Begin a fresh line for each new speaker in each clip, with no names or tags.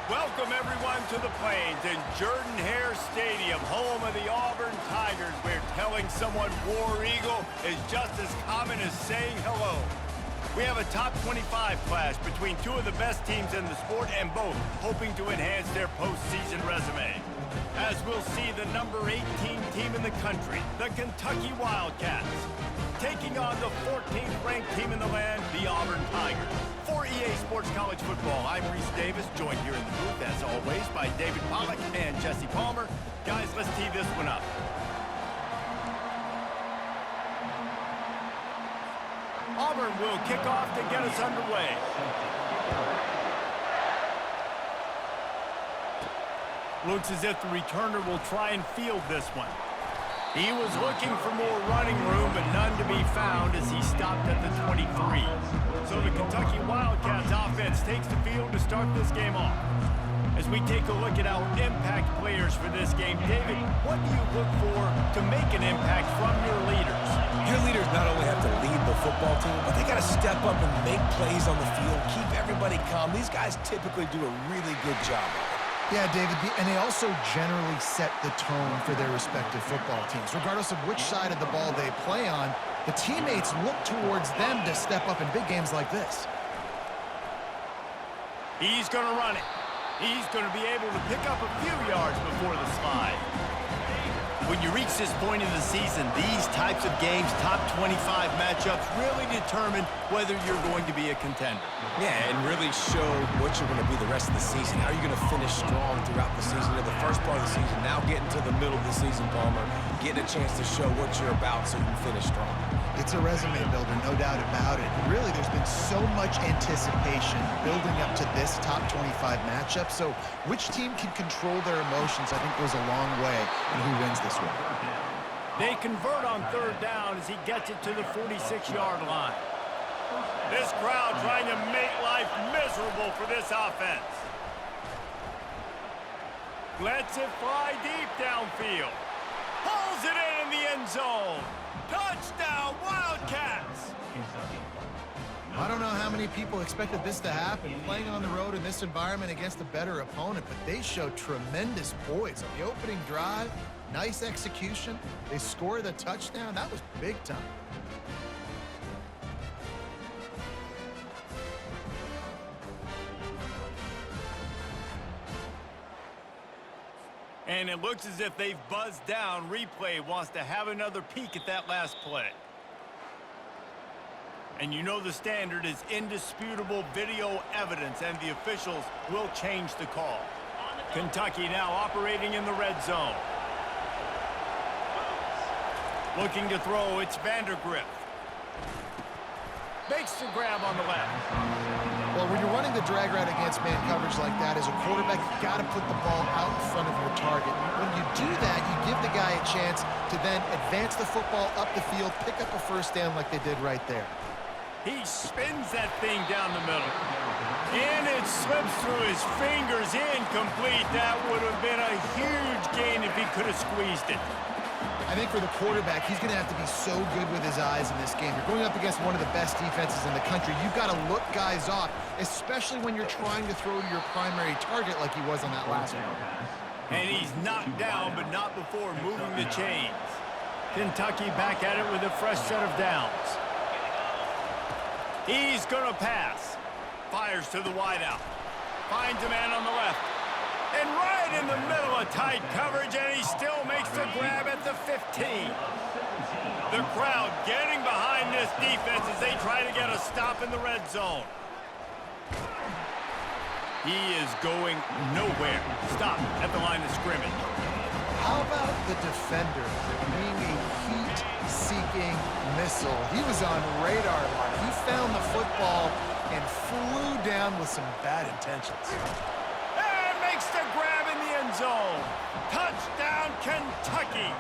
Welcome, everyone, to the Plains in Jordan-Hare Stadium, home of the Auburn Tigers, where telling someone War Eagle is just as common as saying hello. We have a top 25 clash between two of the best teams in the sport, and both hoping to enhance their postseason resume. As we'll see the number 18 team in the country, the Kentucky Wildcats, taking on the 14th ranked team in the land, the Auburn Tigers. For EA Sports College Football, I'm Reese Davis, joined here in the booth, as always, by David Pollack and Jesse Palmer. Guys, let's tee this one up. Auburn will kick off to get us underway. Looks as if the returner will try and field this one. He was looking for more running room, but none to be found as he stopped at the 23. So the Kentucky Wildcats offense takes the field to start this game off. As we take a look at our impact players for this game, David, what do you look for to make an impact from your leaders?
Your leaders not only have to lead the football team, but they got to step up and make plays on the field, keep everybody calm. These guys typically do a really good job.
Yeah, David, and they also generally set the tone for their respective football teams. Regardless of which side of the ball they play on, the teammates look towards them to step up in big games like this.
He's going to run it. He's going to be able to pick up a few yards before the slide. When you reach this point in the season, these types of games, top 25 matchups, really determine whether you're going to be a contender.
Yeah, and really show what you're going to be the rest of the season. How are you going to finish strong throughout the season, in the first part of the season, now getting to the middle of the season, Palmer, getting a chance to show what you're about so you can finish strong.
It's a resume builder, no doubt about it. Really, there's been so much anticipation building up to this top 25 matchup, so which team can control their emotions, I think, goes a long way in who wins this one.
They convert on third down as he gets it to the 46-yard line. This crowd trying to make life miserable for this offense. Lets it fly deep downfield. Pulls it in the end zone. Touchdown, Wildcats!
I don't know how many people expected this to happen, playing on the road in this environment against a better opponent, but they showed tremendous poise on the opening drive. Nice execution. They scored a touchdown. That was big time.
And it looks as if they've buzzed down. Replay wants to have another peek at that last play. And you know the standard is indisputable video evidence, and the officials will change the call. Kentucky now operating in the red zone. Looking to throw, it's Vandergrift. Makes the grab on the left.
Well, when you're running the drag route against man coverage like that, as a quarterback, you've got to put the ball out in front of your target. When you do that, you give the guy a chance to then advance the football up the field, pick up a first down like they did right there.
He spins that thing down the middle. And it slips through his fingers, incomplete. That would have been a huge gain if he could have squeezed it.
I think for the quarterback, he's going to have to be so good with his eyes in this game. You're going up against one of the best defenses in the country. You've got to look guys off, especially when you're trying to throw to your primary target like he was on that last one.
And he's knocked down, but not before moving the chains. Kentucky back at it with a fresh set of downs. He's going to pass. Fires to the wideout. Finds a man on the left. And right in the middle of tight coverage, and he still makes the grab at the 15. The crowd getting behind this defense as they try to get a stop in the red zone. He is going nowhere. Stop at the line of scrimmage.
How about the defender being a heat-seeking missile? He was on radar line. He found the football and flew down with some bad intentions.
Makes the grab in the end zone. Touchdown, Kentucky.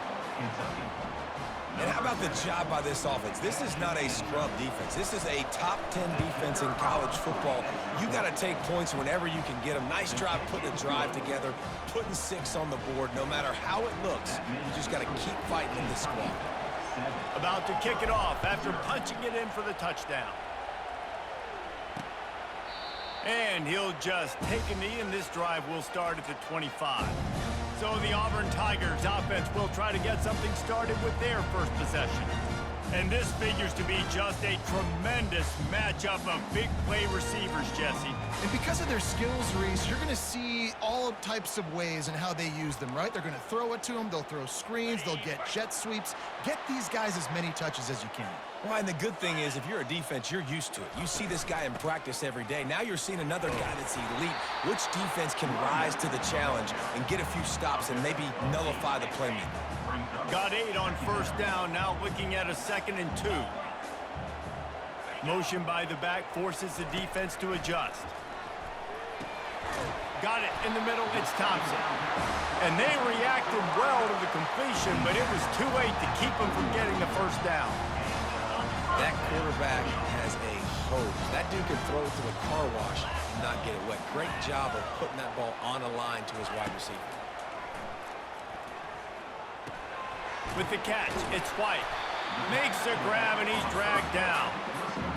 And how about the job by this offense? This is not a scrub defense. This is a top 10 defense in college football. You got to take points whenever you can get them. Nice job putting a drive together, putting 6 on the board. No matter how it looks, you just got to keep fighting in this squad.
About to kick it off after punching it in for the touchdown. And he'll just take a knee, and this drive will start at the 25. So the Auburn Tigers offense will try to get something started with their first possession. And this figures to be just a tremendous matchup of big play receivers, Jesse.
And because of their skills, Reese, you're going to see all types of ways in how they use them, right? They're going to throw it to them. They'll throw screens. They'll get jet sweeps. Get these guys as many touches as you can.
Well, and the good thing is, if you're a defense, you're used to it. You see this guy in practice every day. Now you're seeing another guy that's elite. Which defense can rise to the challenge and get a few stops and maybe nullify the playmaker?
Got 8 on first down, now looking at a 2nd and 2. Motion by the back forces the defense to adjust. Got it in the middle, it's Thompson. And they reacted well to the completion, but it was too late to keep them from getting the first down.
That quarterback has a hose. That dude can throw it to a car wash and not get it wet. Great job of putting that ball on a line to his wide receiver.
With the catch, it's White. Makes a grab, and he's dragged down.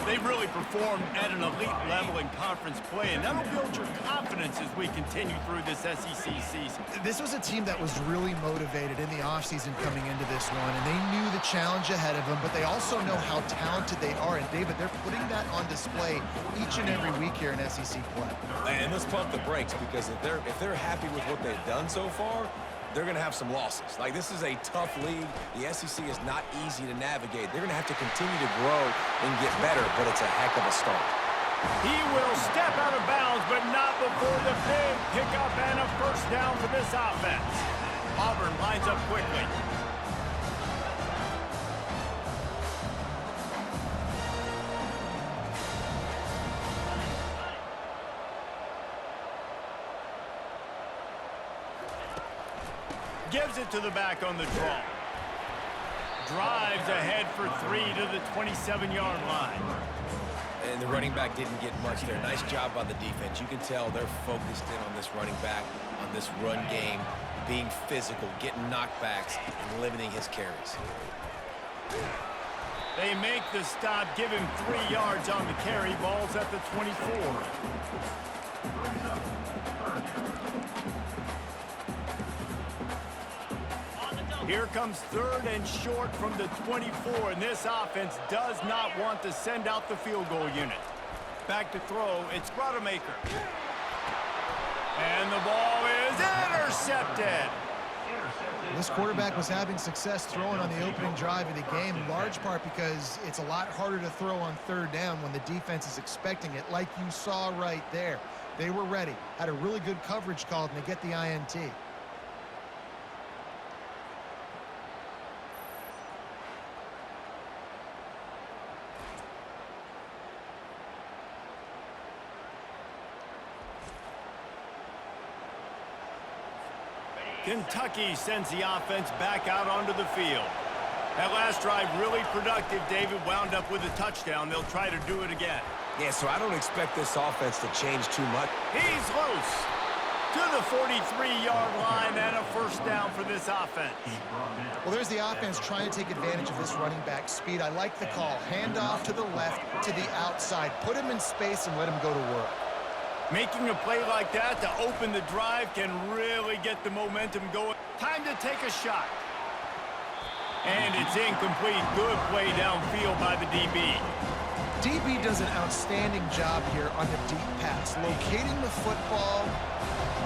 They really performed at an elite level in conference play, and that'll build your confidence as we continue through this SEC season.
This was a team that was really motivated in the offseason coming into this one, and they knew the challenge ahead of them, but they also know how talented they are. And, David, they're putting that on display each and every week here in SEC play.
And let's pump the brakes, because if they're happy with what they've done so far, they're going to have some losses. Like, this is a tough league. The SEC is not easy to navigate. They're going to have to continue to grow and get better, but it's a heck of a start.
He will step out of bounds, but not before the big pickup and a first down for this offense. Auburn lines up quickly. Gives it to the back on the draw. Drives ahead for 3 to the 27-yard line.
And the running back didn't get much there. Nice job by the defense. You can tell they're focused in on this running back, on this run game, being physical, getting knockbacks, and limiting his carries.
They make the stop, give him 3 yards on the carry. Ball's at the 24. Here comes 3rd and short from the 24, and this offense does not want to send out the field goal unit. Back to throw, it's Rodemaker. And the ball is intercepted.
This quarterback was having success throwing on the opening drive of the game, in large part because it's a lot harder to throw on 3rd down when the defense is expecting it, like you saw right there. They were ready, had a really good coverage called, and they get the INT.
Kentucky sends the offense back out onto the field. That last drive really productive. David wound up with a touchdown. They'll try to do it again.
Yeah, so I don't expect this offense to change too much.
He's loose to the 43-yard line and a first down for this offense.
Well, there's the offense trying to take advantage of this running back speed. I like the call. Hand off to the left, to the outside. Put him in space and let him go to work.
Making a play like that to open the drive can really get the momentum going. Time to take a shot. And it's incomplete. Good play downfield by the DB.
DB does an outstanding job here on the deep pass. Locating the football,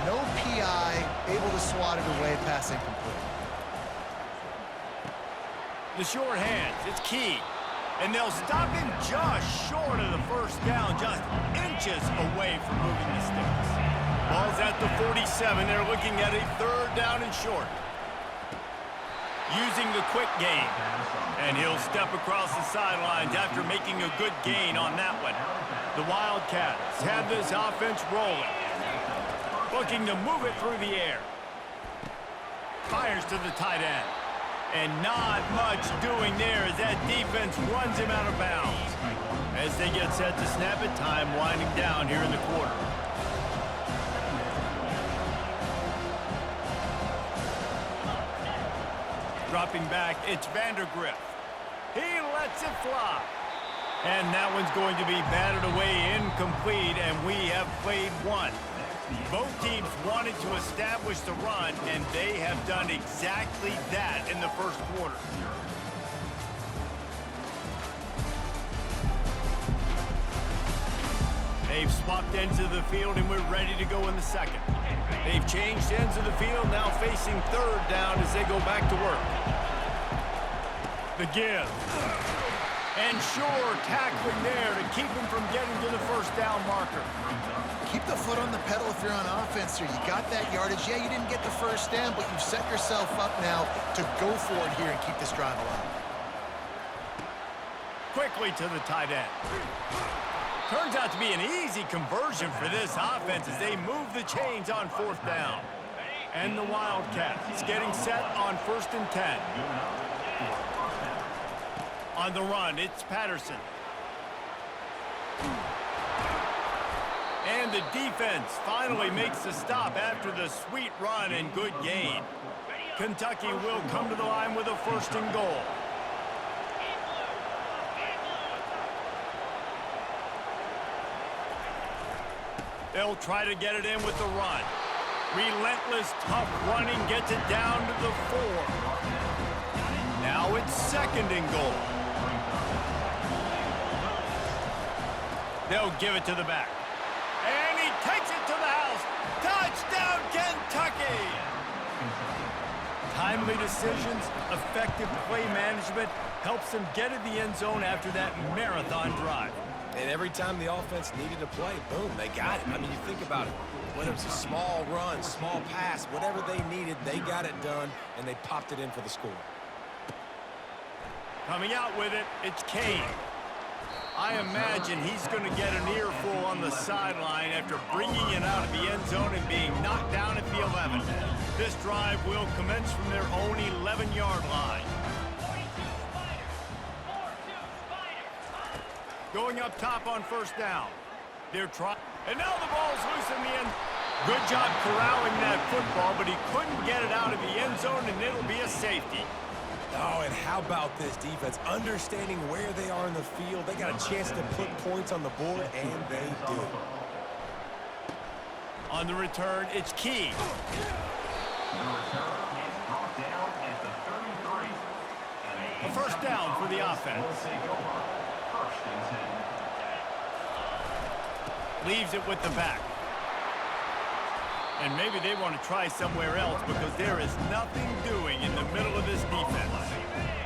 no PI, able to swat it away, pass incomplete.
The short hands, it's key. And they'll stop him just short of the first down, just inches away from moving the sticks. Ball's at the 47. They're looking at a 3rd down and short. Using the quick game. And he'll step across the sidelines after making a good gain on that one. The Wildcats have this offense rolling. Looking to move it through the air. Fires to the tight end. And not much doing there as that defense runs him out of bounds. As they get set to snap it, time winding down here in the quarter. Dropping back, it's Vandergrift. He lets it fly. And that one's going to be batted away incomplete, and we have played one. Both teams wanted to establish the run, and they have done exactly that in the first quarter. They've swapped ends of the field, and we're ready to go in the second. They've changed ends of the field, now facing third down as they go back to work. The give. And sure, tackling there to keep him from getting to the first down marker.
Keep the foot on the pedal if you're on offense here. You got that yardage. Yeah, you didn't get the first down, but you've set yourself up now to go for it here and keep this drive alive.
Quickly to the tight end. Turns out to be an easy conversion for this offense as they move the chains on fourth down. And the Wildcats getting set on 1st and 10. On the run, it's Patterson. And the defense finally makes the stop after the sweet run and good gain. Kentucky will come to the line with a 1st and goal. They'll try to get it in with the run. Relentless, tough running gets it down to the 4. Now it's 2nd and goal. They'll give it to the back. And he takes it to the house. Touchdown, Kentucky! Timely decisions, effective play management helps them get in the end zone after that marathon drive.
And every time the offense needed a play, boom, they got it. I mean, you think about it. Whether it's a small run, small pass, whatever they needed, they got it done, and they popped it in for the score.
Coming out with it, it's Kane. I imagine he's going to get an earful on the sideline after bringing it out of the end zone and being knocked down at the 11. This drive will commence from their own 11-yard line. Going up top on 1st down. They're trying, and now the ball's loose in the end. Good job corralling that football, but he couldn't get it out of the end zone, and it'll be a safety.
Oh, and how about this defense? Understanding where they are in the field. They got a chance to put points on the board, and they do.
On the return, it's Key. A 1st down for the offense. Leaves it with the back. And maybe they want to try somewhere else because there is nothing doing in the middle of this defense.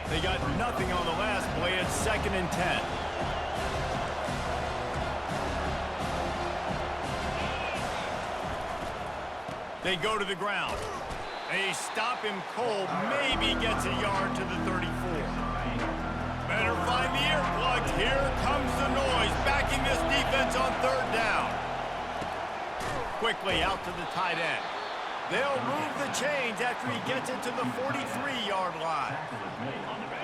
They got nothing on the last play. It's 2nd and 10. They go to the ground. They stop him cold. Maybe gets a yard to the 34. Better find the earplugs. Here comes the noise, backing this defense on 3rd down. Quickly out to the tight end. They'll move the chains after he gets it to the 43-yard line.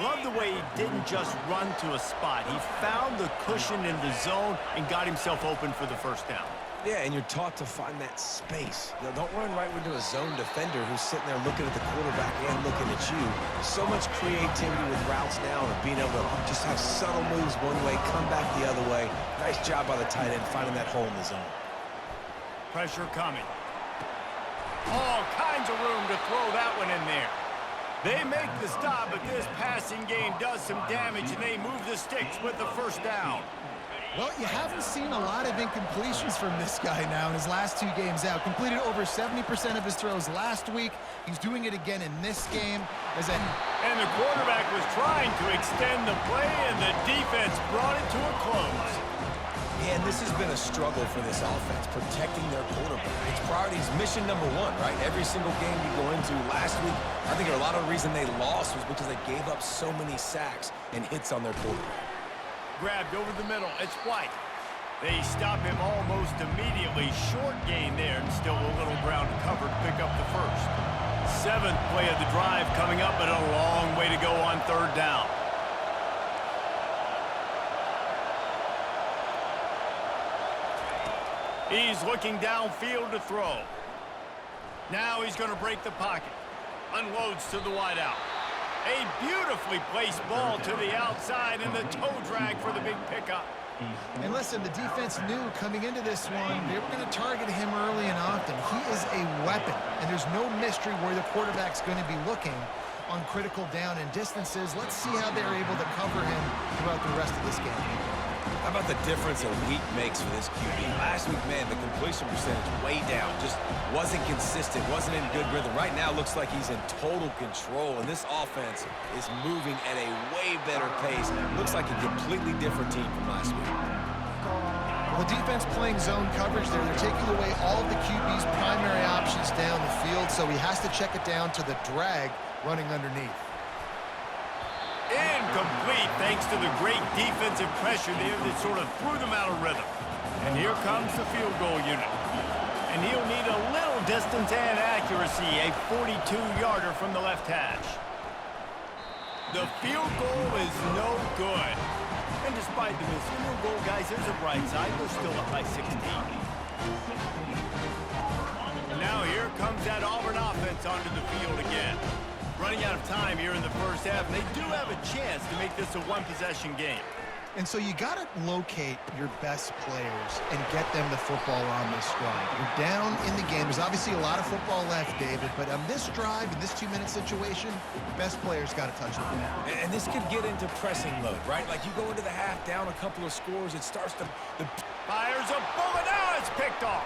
Love the way he didn't just run to a spot. He found the cushion in the zone and got himself open for the 1st down.
Yeah, and you're taught to find that space. You know, don't run right into a zone defender who's sitting there looking at the quarterback and looking at you. So much creativity with routes now and being able to just have subtle moves one way, come back the other way. Nice job by the tight end finding that hole in the zone.
Pressure coming. All kinds of room to throw that one in there. They make the stop, but this passing game does some damage, and they move the sticks with the 1st down.
Well, you haven't seen a lot of incompletions from this guy now in his last 2 games out. Completed over 70% of his throws last week. He's doing it again in this game.
And the quarterback was trying to extend the play, and the defense brought it to a close.
Yeah, and this has been a struggle for this offense, protecting their quarterback. It's priorities, mission number 1, right? Every single game you go into last week, I think a lot of the reason they lost was because they gave up so many sacks and hits on their quarterback.
Grabbed over the middle. It's White. They stop him almost immediately. Short gain there, and still a little ground covered to pick up the 1st. 7th play of the drive coming up, but a long way to go on 3rd down. He's looking downfield to throw. Now he's going to break the pocket. Unloads to the wideout. A beautifully placed ball to the outside and the toe drag for the big pickup.
And listen, the defense knew coming into this one, they were going to target him early and often. He is a weapon, and there's no mystery where the quarterback's going to be looking on critical down and distances. Let's see how they're able to cover him throughout the rest of this game.
How about the difference a week makes for this QB? Last week, man, the completion percentage way down. Just wasn't consistent, wasn't in good rhythm. Right now, looks like he's in total control, and this offense is moving at a way better pace. Looks like a completely different team from last week.
Well, the defense playing zone coverage there. They're taking away all of the QB's primary options down the field, so he has to check it down to the drag running underneath.
Incomplete, thanks to the great defensive pressure there that sort of threw them out of rhythm. And here comes the field goal unit. And he'll need a little distance and accuracy, a 42-yarder from the left hash. The field goal is no good. And despite the missed field goal, guys, there's a bright side. They're still up by 16. And now here comes that Auburn offense onto the field again. Running out of time here in the first half, and they do have a chance to make this a one-possession game.
And so you got to locate your best players and get them the football on this drive. You're down in the game. There's obviously a lot of football left, David, but on this drive, in this 2-minute situation, best players got to touch the ball.
And this could get into pressing mode, right? Like you go into the half, down a couple of scores, it starts to...
Fires a bullet, now it's picked off.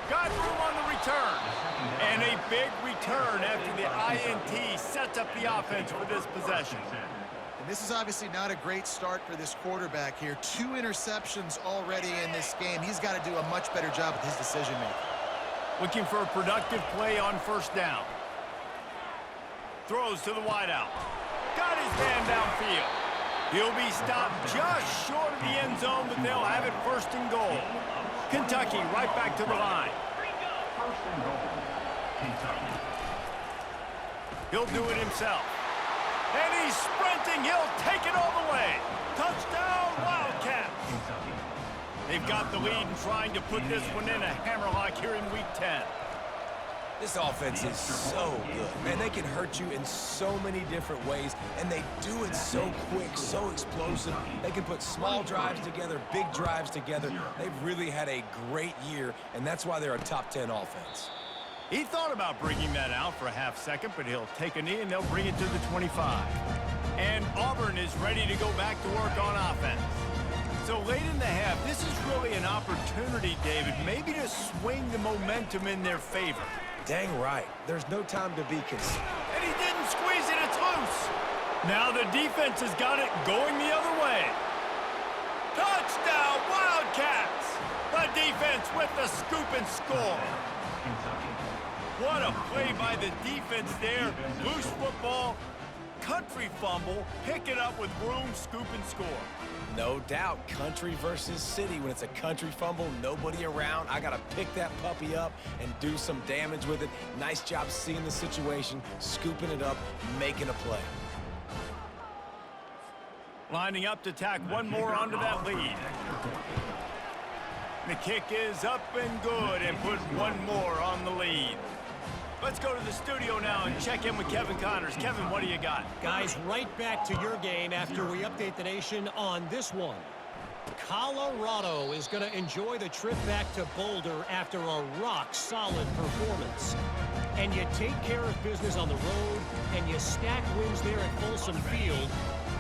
Got room on the return. And a big return after the INT sets up the offense for this possession.
And this is obviously not a great start for this quarterback here. 2 interceptions already in this game. He's got to do a much better job with his decision-making.
Looking for a productive play on first down. Throws to the wideout. Got his man downfield. He'll be stopped just short of the end zone, but they'll have it first and goal. Kentucky right back to the line. He'll do it himself. And he's sprinting. He'll take it all the way. Touchdown, Wildcats. They've got the lead and trying to put this one in a hammerlock here in Week 10.
This offense is so good. Man, they can hurt you in so many different ways, and they do it so quick, so explosive. They can put small drives together, big drives together. They've really had a great year, and that's why they're a top 10 offense.
He thought about bringing that out for a half second, but he'll take a knee and they'll bring it to the 25. And Auburn is ready to go back to work on offense. So late in the half, this is really an opportunity, David, maybe to swing the momentum in their favor.
Dang right. There's no time to be concerned.
And he didn't squeeze it, it's loose. Now the defense has got it going the other way. Touchdown, Wildcats! The defense with the scoop and score. What a play by the defense there. Loose football, country fumble, pick it up with room, scoop and score.
No doubt, country versus city. When it's a country fumble, nobody around, I got to pick that puppy up and do some damage with it. Nice job seeing the situation, scooping it up, making a play.
Lining up to tack one more onto that lead. The kick is up and good and put one more on the lead. Let's go to the studio now and check in with Kevin Connors. Kevin, what do you got?
Guys, right back to your game after we update the nation on this one. Colorado is going to enjoy the trip back to Boulder after a rock-solid performance. And you take care of business on the road, and you stack wins there at Folsom Field,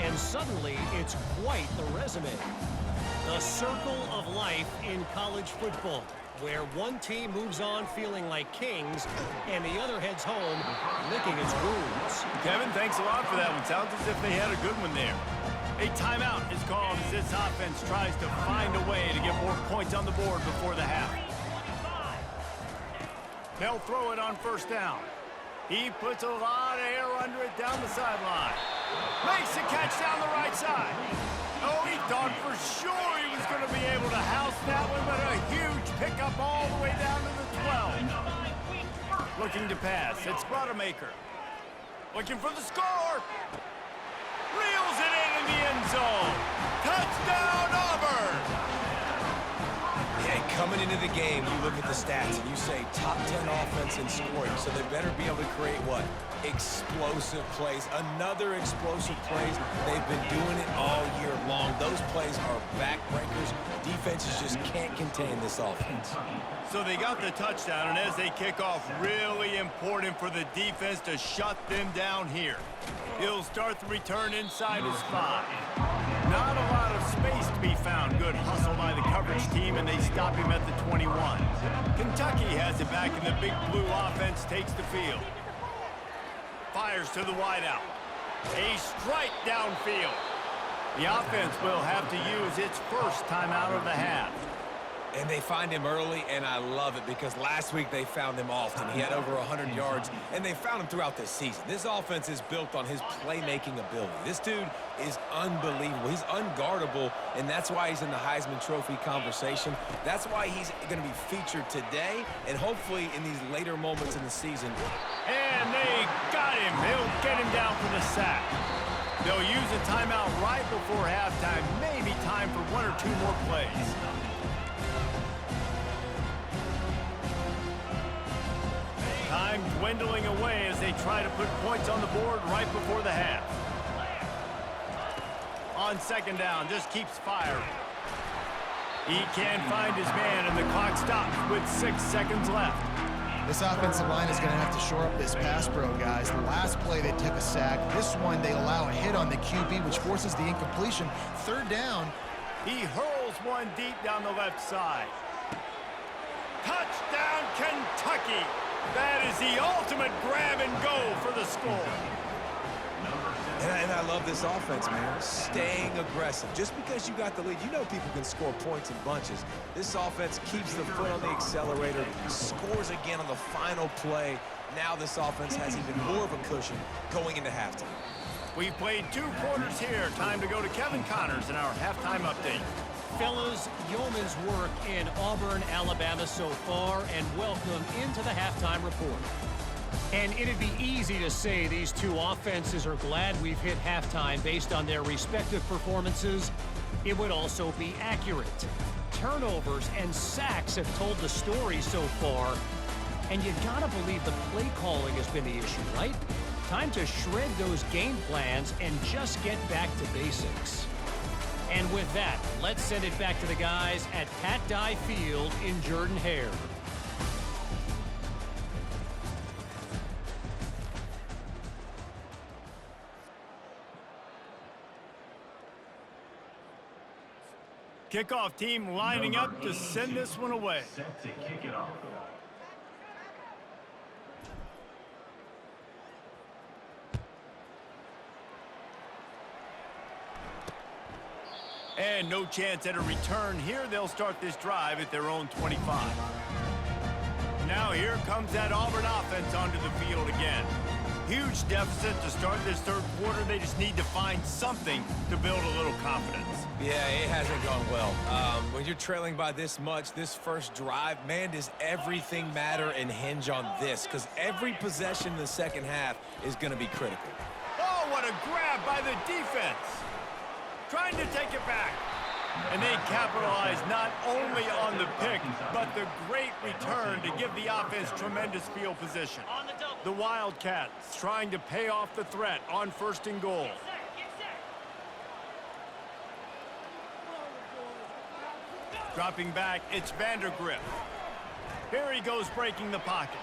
and suddenly it's quite the resume. The circle of life in college football, where one team moves on feeling like kings and the other heads home licking its wounds.
Kevin, thanks a lot for that one. Sounds as if they had a good one there. A timeout is called as this offense tries to find a way to get more points on the board before the half. They'll throw it on first down. He puts a lot of air under it down the sideline. Makes the catch down the right side. Oh, he thought for sure he was going to be able to house that one, but a huge pickup all the way down to the 12. Looking to pass. It's Rodemaker. Looking for the score. Reels it in the end zone. Touchdown, Auburn.
Yeah, Coming into the game, you look at the stats and you say top 10 offense in scoring, so they better be able to create what? Explosive plays. Another explosive plays. They've been doing it all year long. Those plays are backbreakers. Defenses just can't contain this offense.
So they got the touchdown, and as they kick off, really important for the defense to shut them down here. He'll start the return inside his 5. Not a lot of space to be found. Good hustle by the coverage team, and they stop him at the 21. Kentucky has it back, and the big blue offense takes the field. Fires to the wideout. A strike downfield. The offense will have to use its first timeout of the half.
And they find him early, and I love it because last week they found him often. He had over 100 yards, and they found him throughout this season. This offense is built on his playmaking ability. This dude is unbelievable. He's unguardable, and that's why he's in the Heisman Trophy conversation. That's why he's going to be featured today and hopefully in these later moments in the season.
And they got him. They'll get him down for the sack. They'll use a timeout right before halftime. Maybe time for 1 or 2 more plays. Time dwindling away as they try to put points on the board right before the half. On second down, just keeps firing. He can't find his man, and the clock stops with 6 seconds left.
This offensive line is going to have to shore up this pass pro, guys. The last play they took a sack. This one they allow a hit on the QB, which forces the incompletion. Third down.
He hurls one deep down the left side. Touchdown, Kentucky! That is the ultimate grab and go for the score.
And I love this offense, man. Staying aggressive. Just because you got the lead, you know people can score points in bunches. This offense keeps the foot on the accelerator, scores again on the final play. Now this offense has even more of a cushion going into halftime.
We've played 2 quarters here. Time to go to Kevin Connors in our halftime update.
Fellas, yeoman's work in Auburn, Alabama so far, and welcome into the halftime report. And it'd be easy to say these 2 offenses are glad we've hit halftime based on their respective performances. It would also be accurate. Turnovers and sacks have told the story so far, and you gotta believe the play calling has been the issue, right? Time to shred those game plans and just get back to basics. And with that, let's send it back to the guys at Pat Dye Field in Jordan-Hare.
Kickoff team lining up to send this one away.
Set to kick it off.
And no chance at a return here. They'll start this drive at their own 25. Now here comes that Auburn offense onto the field again. Huge deficit to start this third quarter. They just need to find something to build a little confidence.
Yeah, it hasn't gone well. When you're trailing by this much, this first drive, man, does everything matter and hinge on this? Because every possession in the second half is going to be critical.
Oh, what a grab by the defense. Trying to take it back. And they capitalize not only on the pick, but the great return to give the offense tremendous field position. The Wildcats trying to pay off the threat on 1st and goal. Dropping back, it's Vandergriff. Here he goes breaking the pocket.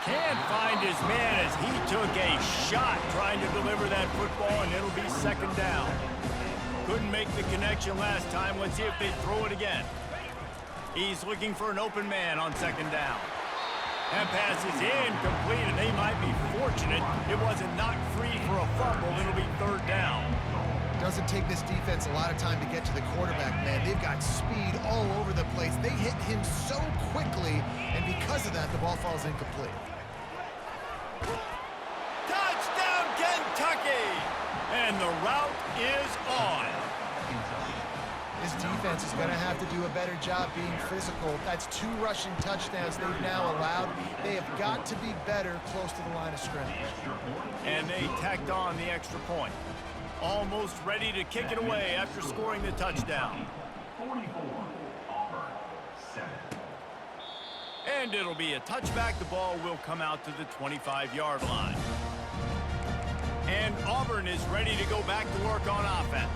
Can't find his man as he took a shot trying to deliver that football, and it'll be second down. Couldn't make the connection last time. Let's see if they throw it again. He's looking for an open man on second down. That pass is incomplete, and they might be fortunate it wasn't knocked free for a fumble. It'll be third down.
Doesn't take this defense a lot of time to get to the quarterback, man. They've got speed all over the place. They hit him so quickly, and because of that, the ball falls incomplete.
Touchdown, Kentucky! And the route is on.
This defense is going to have to do a better job being physical. That's 2 rushing touchdowns they've now allowed. They have got to be better close to the line of scrimmage.
And they tacked on the extra point. Almost ready to kick it away after scoring the touchdown.
44.
And it'll be a touchback. The ball will come out to the 25-yard line. And Auburn is ready to go back to work on offense.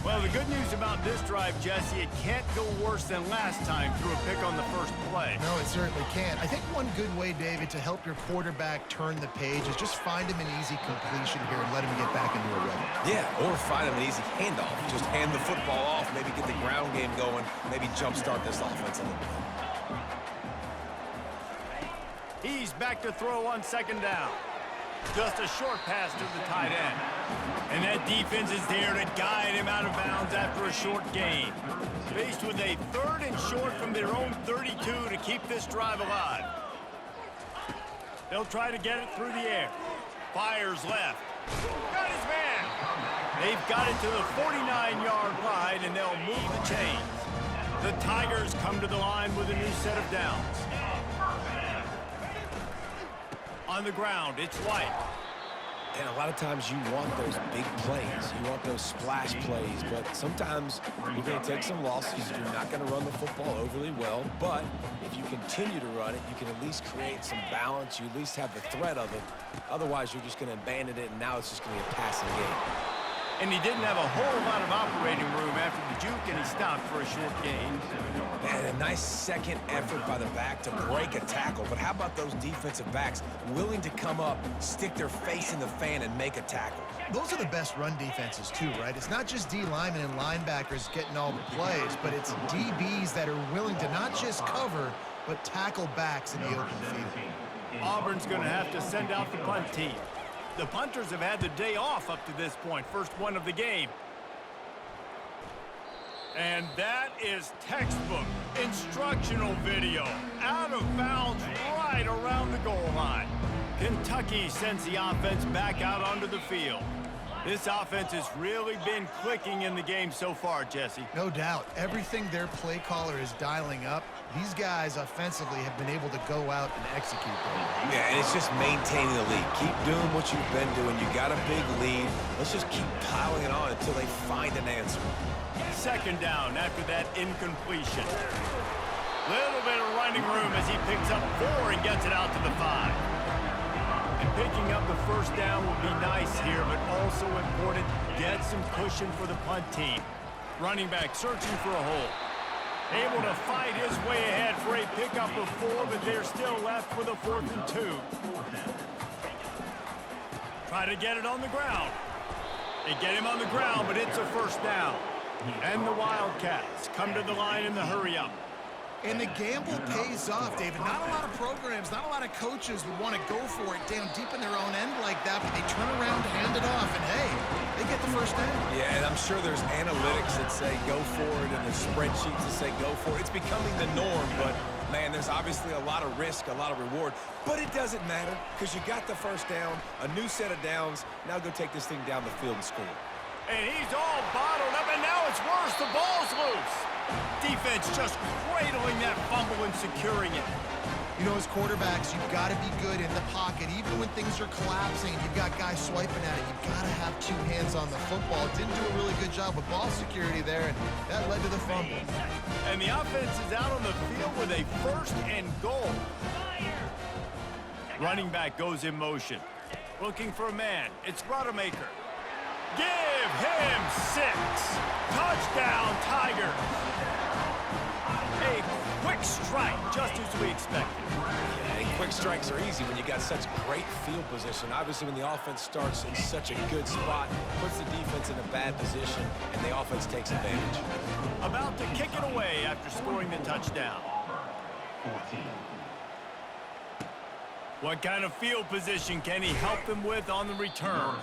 Well, the good news about this drive, Jesse, it can't go worse than last time through a pick on the first play.
No, it certainly can't. I think one good way, David, to help your quarterback turn the page is just find him an easy completion here and let him get back into a rhythm.
Yeah, or find him an easy handoff. Just hand the football off, maybe get the ground game going, maybe jumpstart this offense a little bit.
He's back to throw on second down. Just a short pass to the tight end. And that defense is there to guide him out of bounds after a short gain. Faced with a 3rd and short from their own 32 to keep this drive alive. They'll try to get it through the air. Fires left. Got his man. They've got it to the 49-yard line, and they'll move the chains. The Tigers come to the line with a new set of downs. On the ground, it's White.
And a lot of times you want those big plays. You want those splash plays. But sometimes you're going to take some losses. You're not going to run the football overly well. But if you continue to run it, you can at least create some balance. You at least have the threat of it. Otherwise, you're just going to abandon it, and now it's just going to be a passing game.
And he didn't have a whole lot of operating room after the juke, and he stopped for a short gain.
Man, a nice second effort by the back to break a tackle. But how about those defensive backs willing to come up, stick their face in the fan, and make a tackle?
Those are the best run defenses, too, right? It's not just D linemen and linebackers getting all the plays, but it's DBs that are willing to not just cover, but tackle backs in the open field.
Auburn's going to have to send out the punt team. The punters have had the day off up to this point. First one of the game. And that is textbook instructional video. Out of bounds right around the goal line. Kentucky sends the offense back out onto the field. This offense has really been clicking in the game so far, Jesse.
No doubt. Everything their play caller is dialing up, these guys offensively have been able to go out and execute them.
Yeah, and it's just maintaining the lead. Keep doing what you've been doing. You got a big lead. Let's just keep piling it on until they find an answer.
Second down after that incompletion. Little bit of running room as he picks up 4 and gets it out to the 5. And picking up the first down will be nice here, but also important. Get some cushion for the punt team. Running back searching for a hole. Able to fight his way ahead for a pickup of 4, but they're still left with a 4th and 2. Try to get it on the ground. They get him on the ground, but it's a first down. And the Wildcats come to the line in the hurry-up.
And the gamble pays off, David. Not a lot of programs, not a lot of coaches would want to go for it down deep in their own end like that, but they turn around, hand it off, and hey, they get the first down.
Yeah, and I'm sure there's analytics that say go for it, and there's spreadsheets that say go for it. It's becoming the norm, but man, there's obviously a lot of risk, a lot of reward, but it doesn't matter because you got the first down, a new set of downs. Now go take this thing down the field and score.
And he's all bottled up, and now it's worse. The ball's loose. Defense just cradling that fumble and securing it.
You know, as quarterbacks, you've got to be good in the pocket. Even when things are collapsing, you've got guys swiping at it. You've got to have 2 hands on the football. Didn't do a really good job with ball security there, and that led to the fumble.
And the offense is out on the field with a 1st and goal. Running back goes in motion. Looking for a man. It's Rodemaker. Give him 6. Touchdown, Tigers. A quick strike, just as we expected.
And quick strikes are easy when you got such great field position. Obviously, when the offense starts in such a good spot, puts the defense in a bad position, and the offense takes advantage.
About to kick it away after scoring the touchdown. What kind of field position can he help them with on the return?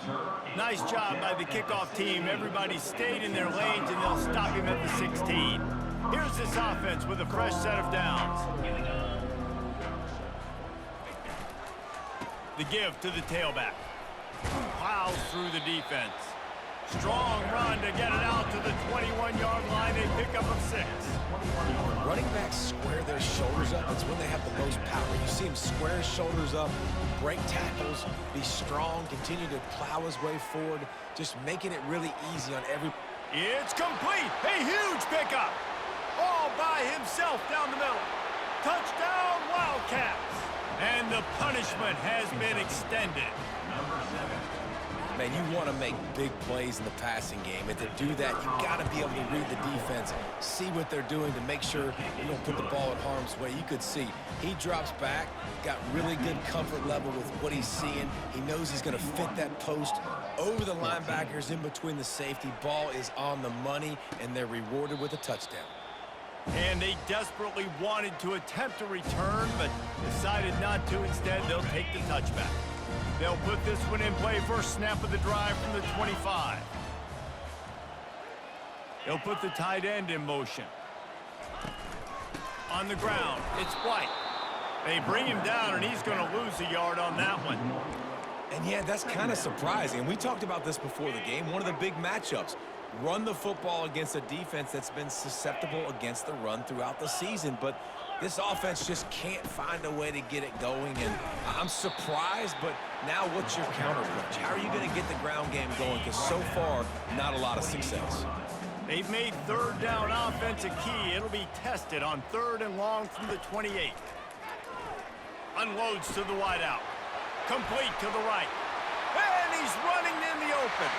Nice job by the kickoff team. Everybody stayed in their lanes, and they'll stop him at the 16. Here's this offense with a fresh set of downs. The give to the tailback. Plows through the defense. Strong run to get it out to the 21-yard line. A pickup of 6.
When running backs square their shoulders up, it's when they have the most power. You see him square his shoulders up, break tackles, be strong, continue to plow his way forward, just making it really easy on every...
It's complete. A huge pickup. All by himself down the middle. Touchdown, Wildcats. And the punishment has been extended.
Man, you want to make big plays in the passing game, and to do that, you got to be able to read the defense, see what they're doing to make sure you don't put the ball in harm's way. You could see he drops back, got really good comfort level with what he's seeing. He knows he's going to fit that post over the linebackers in between the safety. Ball is on the money, and they're rewarded with a touchdown.
And they desperately wanted to attempt a return, but decided not to. Instead, they'll take the touchback. They'll put this one in play. First snap of the drive from the 25. They'll put the tight end in motion. On the ground, it's White. They bring him down, and he's going to lose a yard on that one.
And yeah, that's kind of surprising. We talked about this before the game. One of the big matchups. Run the football against a defense that's been susceptible against the run throughout the season. But this offense just can't find a way to get it going. And I'm surprised, but now what's your counterpunch? How are you going to get the ground game going? Because so far, not a lot of success.
They've made third down offense a key. It'll be tested on 3rd and long from the 28. Unloads to the wideout. Complete to the right. And he's running in the open.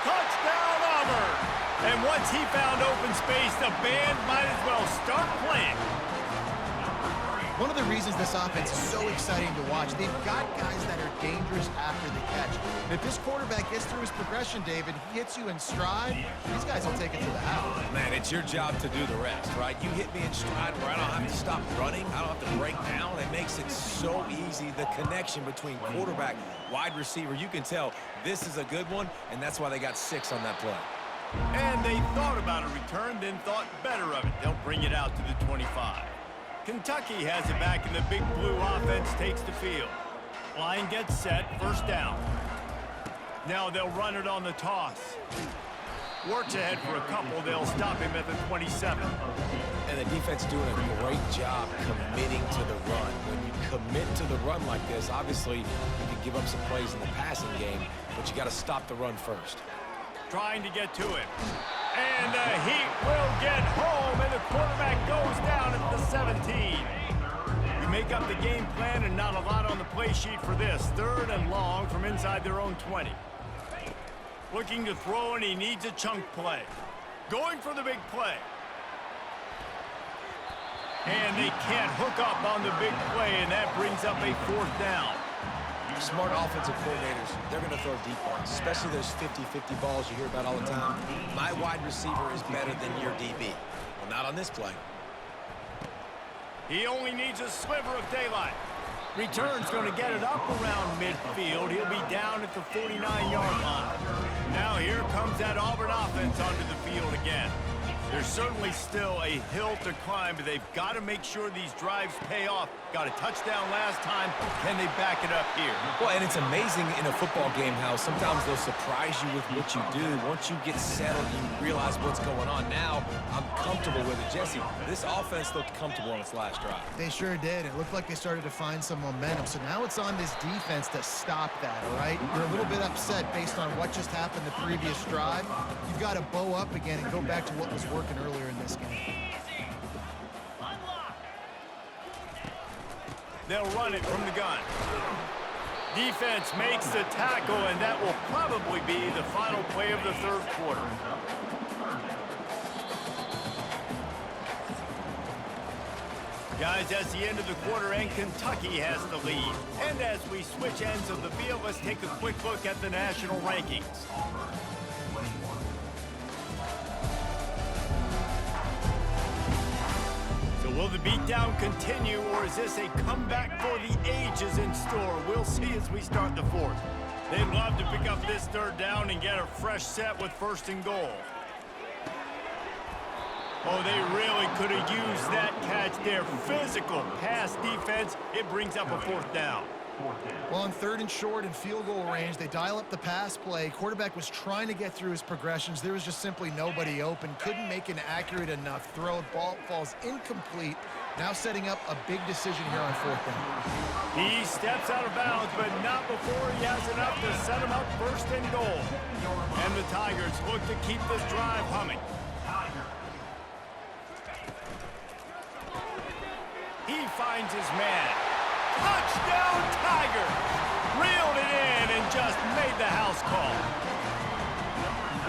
Touchdown, Auburn! And once he found open space, the band might as well start playing.
One of the reasons this offense is so exciting to watch, they've got guys that are dangerous after the catch. And if this quarterback gets through his progression, David, he hits you in stride, these guys will take it to the house.
Man, it's your job to do the rest, right? You hit me in stride where I don't have to stop running. I don't have to break down. It makes it so easy, the connection between quarterback, wide receiver. You can tell this is a good one, and that's why they got 6 on that play.
And they thought about a return, then thought better of it. They'll bring it out to the 25. Kentucky has it back, and the big blue offense takes the field. Line gets set, first down. Now they'll run it on the toss. Works ahead for a couple. They'll stop him at the 27.
And the defense doing a great job committing to the run. When you commit to the run like this, obviously you can give up some plays in the passing game, but you got to stop the run first.
Trying to get to it. And the Heat will get home, and the quarterback goes down at the 17. We make up the game plan, and not a lot on the play sheet for this. 3rd and long from inside their own 20. Looking to throw, and he needs a chunk play. Going for the big play. And they can't hook up on the big play, and that brings up a 4th down.
Smart offensive coordinators, they're going to throw deep balls, especially those 50-50 balls you hear about all the time. My wide receiver is better than your DB. Well, not on this play.
He only needs a sliver of daylight. Return's going to get it up around midfield. He'll be down at the 49-yard line. Now here comes that Auburn offense onto the field again. There's certainly still a hill to climb, but they've got to make sure these drives pay off. Got a touchdown last time. Can they back it up here?
Well, and it's amazing in a football game how sometimes they'll surprise you with what you do. Once you get settled, you realize what's going on. Now, I'm comfortable with it. Jesse, this offense looked comfortable on its last drive.
They sure did. It looked like they started to find some momentum. So now it's on this defense to stop that, all right? You're a little bit upset based on what just happened the previous drive. You've got to bow up again and go back to what was working earlier in this game.
They'll run it from the gun. Defense makes the tackle, and that will probably be the final play of the 3rd quarter. Guys, that's the end of the quarter, and Kentucky has the lead. And as we switch ends of the field, let's take a quick look at the national rankings. Will the beatdown continue, or is this a comeback for the ages in store? We'll see as we start the 4th. They'd love to pick up this 3rd down and get a fresh set with 1st and goal. Oh, they really could have used that catch there. Physical pass defense. It brings up a 4th down.
Well, on 3rd and short and field goal range, they dial up the pass play. Quarterback was trying to get through his progressions. There was just simply nobody open. Couldn't make an accurate enough throw. Ball falls incomplete. Now setting up a big decision here on 4th down.
He steps out of bounds, but not before he has enough to set him up 1st and goal. And the Tigers look to keep this drive humming. He finds his man. Touchdown, Tigers! Reeled it in and just made the house call.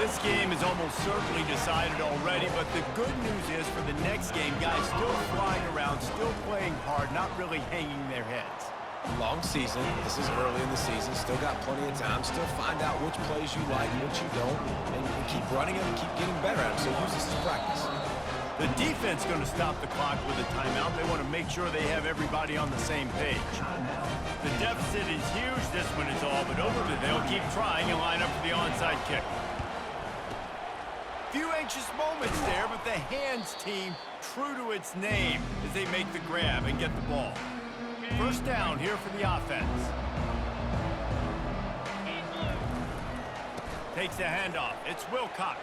This game is almost certainly decided already, but the good news is for the next game, guys still flying around, still playing hard, not really hanging their heads.
Long season. This is early in the season. Still got plenty of time. Still find out which plays you like, which you don't, and keep running them and keep getting better at them. So use this as practice.
The defense going to stop the clock with a timeout. They want to make sure they have everybody on the same page. The deficit is huge. This one is all but over, but they'll keep trying and line up for the onside kick. Few anxious moments there, but the hands team true to its name as they make the grab and get the ball. First down here for the offense. Takes the handoff. It's Wilcox.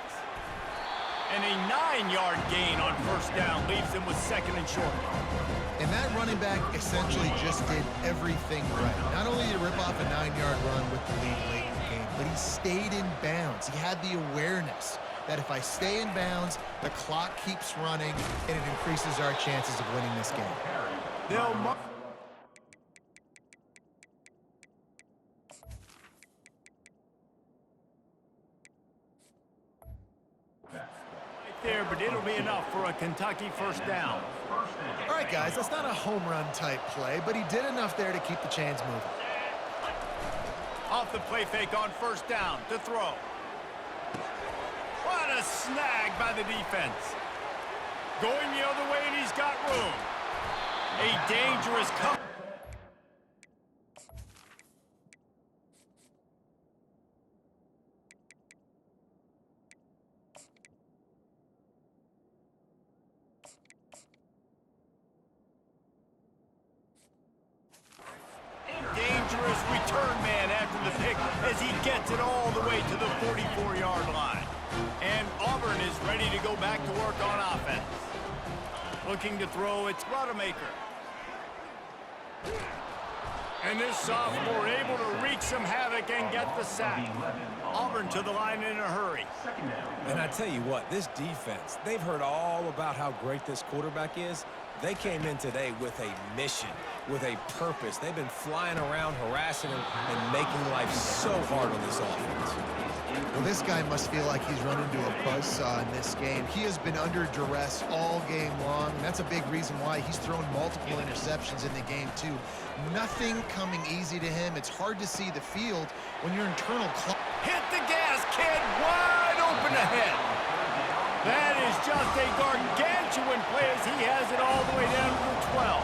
And a 9-yard gain on first down leaves him with second and short.
And that running back essentially just did everything right. Not only did he rip off a 9-yard run with the lead late in the game, but he stayed in bounds. He had the awareness that if I stay in bounds, the clock keeps running, and it increases our chances of winning this game.
They'll there, but it'll be enough for a Kentucky first down.
All right, guys, that's not a home run type play, but he did enough there to keep the chains moving.
Off the play fake on first down to throw. What a snag by the defense. Going the other way, and he's got room. A dangerous cover. Dangerous return man after the pick as he gets it all the way to the 44-yard line. And Auburn is ready to go back to work on offense. Looking to throw, it's Rodemaker. And this sophomore able to wreak some havoc and get the sack. Auburn to the line in a hurry.
And I tell you what, this defense, they've heard all about how great this quarterback is. They came in today with a mission, with a purpose. They've been flying around, harassing him, and making life so hard on this offense.
Well, this guy must feel like he's run into a buzzsaw in this game. He has been under duress all game long, and that's a big reason why he's thrown multiple interceptions in the game, too. Nothing coming easy to him. It's hard to see the field when your internal clock.
Hit the gas, kid. Wide open ahead. That is just a gargantuan play as he has it all the way down to the 12.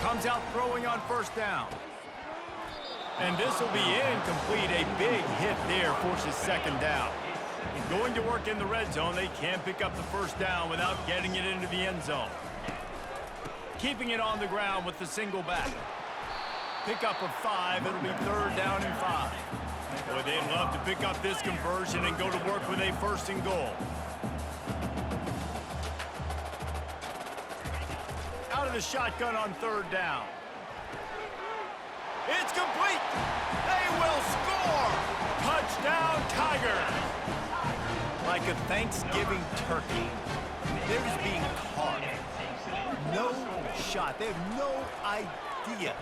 Comes out throwing on first down. And this will be incomplete. A big hit there forces second down. Going to work in the red zone. They can't pick up the first down without getting it into the end zone. Keeping it on the ground with the single back. Pick up of 5. It'll be third down and 5. Boy, they'd love to pick up this conversion and go to work with a first and goal. Out of the shotgun on third down. It's complete. They will score. Touchdown, Tigers. Like a Thanksgiving turkey, they're just being carved. No shot. They have no idea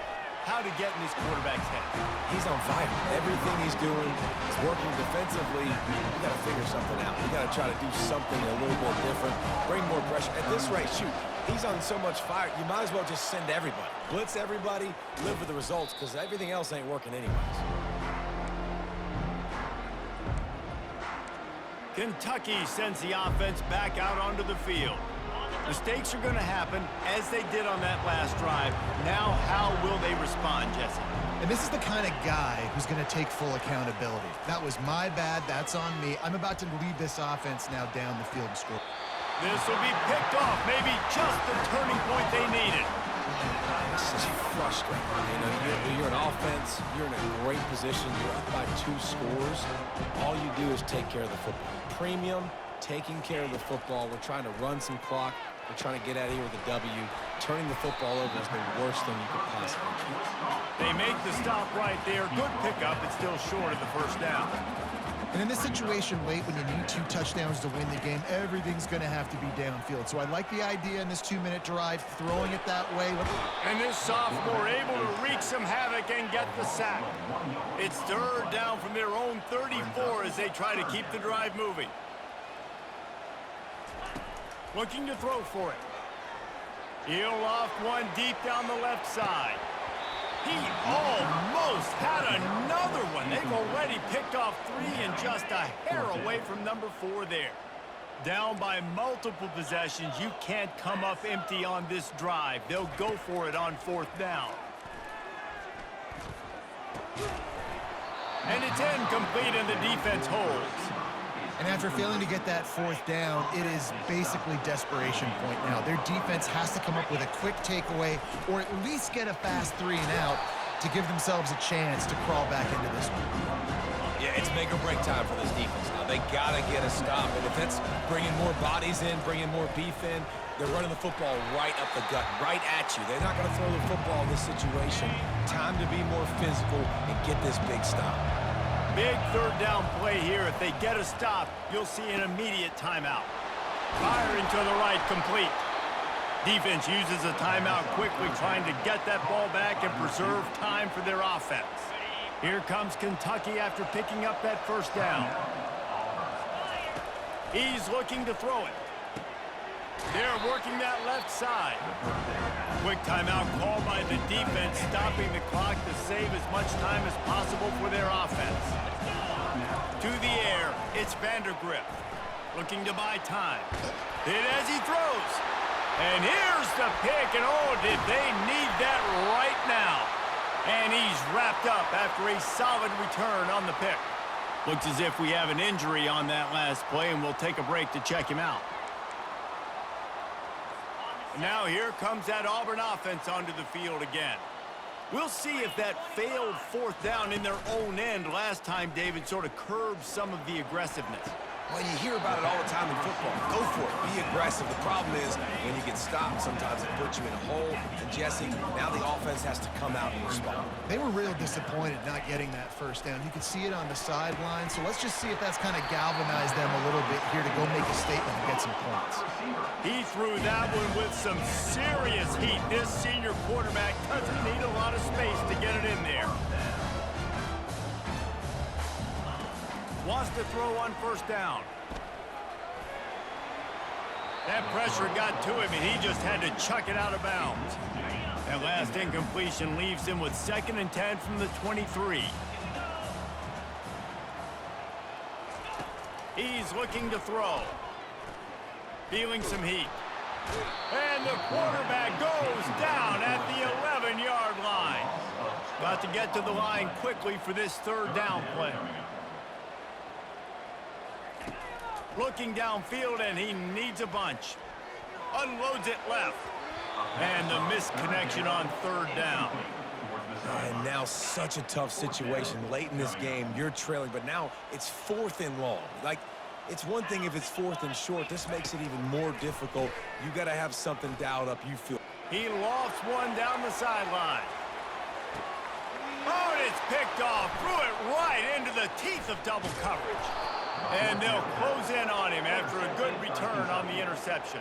how to get in this quarterback's head.
He's on fire. Everything he's doing is working defensively. You got to figure something out. You got to try to do something a little bit different. Bring more pressure. At this rate, shoot, he's on so much fire, you might as well just send everybody. Blitz everybody, live with the results, because everything else ain't working anyways.
Kentucky sends the offense back out onto the field. Mistakes are going to happen, as they did on that last drive. Now, how will they respond, Jesse?
And this is the kind of guy who's going to take full accountability. That was my bad. That's on me. I'm about to lead this offense now down the field and score.
This will be picked off. Maybe just the turning point they needed.
This is frustrating. You know, you're an offense. You're in a great position. You're up by 2 scores. All you do is take care of the football. Premium, taking care of the football. We're trying to run some clock. We're trying to get out of here with a W. Turning the football over is the worst thing you could possibly do.
They make the stop right there. Good pickup. It's still short of the first down.
And in this situation late, when you need 2 touchdowns to win the game, everything's going to have to be downfield. So I like the idea in this 2-minute drive, throwing it that way.
And this sophomore able to wreak some havoc and get the sack. It's 3rd down from their own 34 as they try to keep the drive moving. Looking to throw for it. He'll loft one deep down the left side. He almost had another one. They've already picked off 3 and just a hair away from number 4 there. Down by multiple possessions, you can't come up empty on this drive. They'll go for it on 4th down. And it's incomplete and the defense holds.
And after failing to get that 4th down, it is basically desperation point now. Their defense has to come up with a quick takeaway or at least get a fast 3 and out to give themselves a chance to crawl back into this one.
Yeah, it's make or break time for this defense now. They got to get a stop. And if it's bringing more bodies in, bringing more beef in, they're running the football right up the gut, right at you. They're not going to throw the football in this situation. Time to be more physical and get this big stop.
Big 3rd down play here. If they get a stop, you'll see an immediate timeout. Firing to the right, complete. Defense uses a timeout quickly, trying to get that ball back and preserve time for their offense. Here comes Kentucky after picking up that 1st down. He's looking to throw it. They're working that left side. Quick timeout called by the defense, stopping the clock to save as much time as possible for their offense. To the air, it's Vandergrift, looking to buy time. Hit as he throws. And here's the pick, and oh, did they need that right now. And he's wrapped up after a solid return on the pick. Looks as if we have an injury on that last play, and we'll take a break to check him out. Now here comes that Auburn offense onto the field again. We'll see if that failed 4th down in their own end last time, David, sort of curbed some of the aggressiveness.
Well, you hear about it all the time in football. Go for it. Be aggressive. The problem is when you get stopped, sometimes it puts you in a hole. And, Jesse, now the offense has to come out and respond.
They were real disappointed not getting that 1st down. You could see it on the sideline. So let's just see if that's kind of galvanized them a little bit here to go make a statement and get some points.
He threw that one with some serious heat. This senior quarterback doesn't need a lot of space to get it in there. Wants to throw on 1st down. That pressure got to him, and he just had to chuck it out of bounds. That last incompletion leaves him with 2nd and 10 from the 23. He's looking to throw. Feeling some heat. And the quarterback goes down at the 11-yard line. Got to get to the line quickly for this 3rd down play. Looking downfield, and he needs a bunch. Unloads it left. And the misconnection on 3rd down.
And now such a tough situation. Late in this game, you're trailing, but now it's 4th and long. Like, it's one thing if it's 4th and short. This makes it even more difficult. You got to have something dialed up, you feel.
He lofts one down the sideline. Oh, and it's picked off. Threw it right into the teeth of double coverage. And they'll close in on him after a good return on the interception.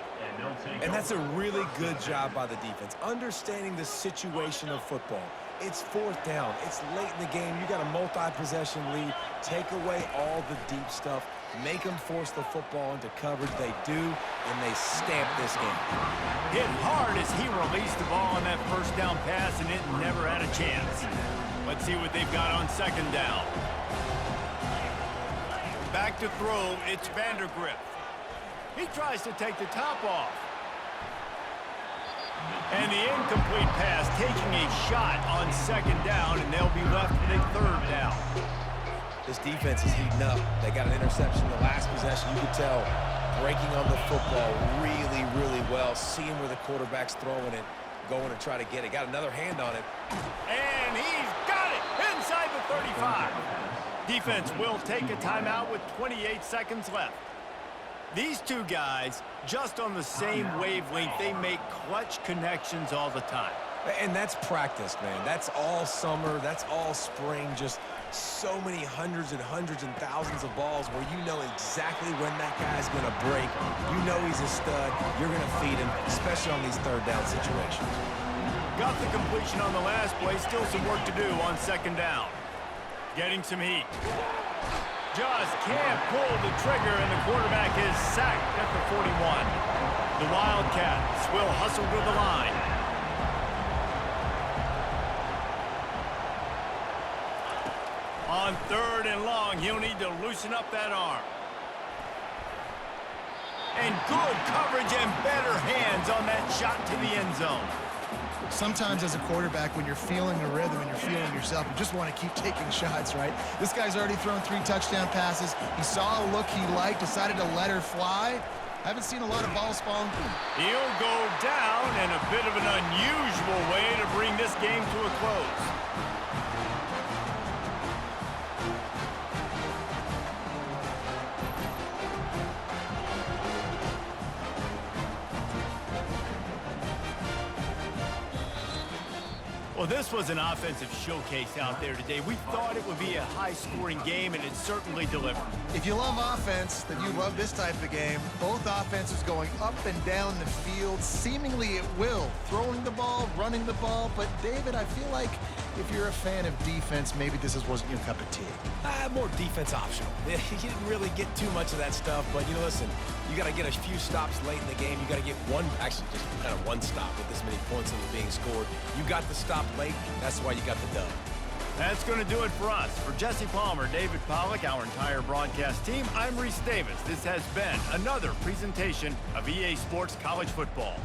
And that's a really good job by the defense. Understanding the situation of football. It's 4th down. It's late in the game. You got a multi-possession lead. Take away all the deep stuff. Make them force the football into coverage. They do, and they stamp this game.
Hit hard as he released the ball on that 1st down pass, and it never had a chance. Let's see what they've got on 2nd down. Back to throw, it's Vandergrift. He tries to take the top off. And the incomplete pass taking a shot on 2nd down, and they'll be left with a 3rd down.
This defense is heating up. They got an interception the last possession. You could tell breaking on the football really, really well. Seeing where the quarterback's throwing it, going to try to get it. Got another hand on it.
And he's got it inside the 35. Defense will take a timeout with 28 seconds left. These two guys, just on the same wavelength, they make clutch connections all the time.
And that's practice, man. That's all summer. That's all spring. Just so many hundreds and hundreds and thousands of balls where you know exactly when that guy's going to break. You know he's a stud. You're going to feed him, especially on these third down situations.
Got the completion on the last play. Still some work to do on second down. Getting some heat. Just can't pull the trigger, and the quarterback is sacked at the 41. The Wildcats will hustle to the line. On third and long, he'll need to loosen up that arm. And good coverage and better hands on that shot to the end zone.
Sometimes as a quarterback, when you're feeling the rhythm and you're feeling yourself, you just want to keep taking shots, right? This guy's already thrown 3 touchdown passes. He saw a look he liked, decided to let her fly. I haven't seen a lot of balls falling through.
He'll go down in a bit of an unusual way to bring this game to a close. Well, this was an offensive showcase out there today. We thought it would be a high-scoring game, and it certainly delivered.
If you love offense, then you love this type of game. Both offenses going up and down the field, seemingly at will. Throwing the ball, running the ball. But, David, I feel like if you're a fan of defense, maybe this wasn't your cup of tea.
More defense optional. You didn't really get too much of that stuff, but, you know, listen, you got to get a few stops late in the game. You got to get just kind of one stop with this many points that were being scored. You got the stop late. That's why you got the dub.
That's going to do it for us. For Jesse Palmer, David Pollack, our entire broadcast team, I'm Reese Davis. This has been another presentation of EA Sports College Football.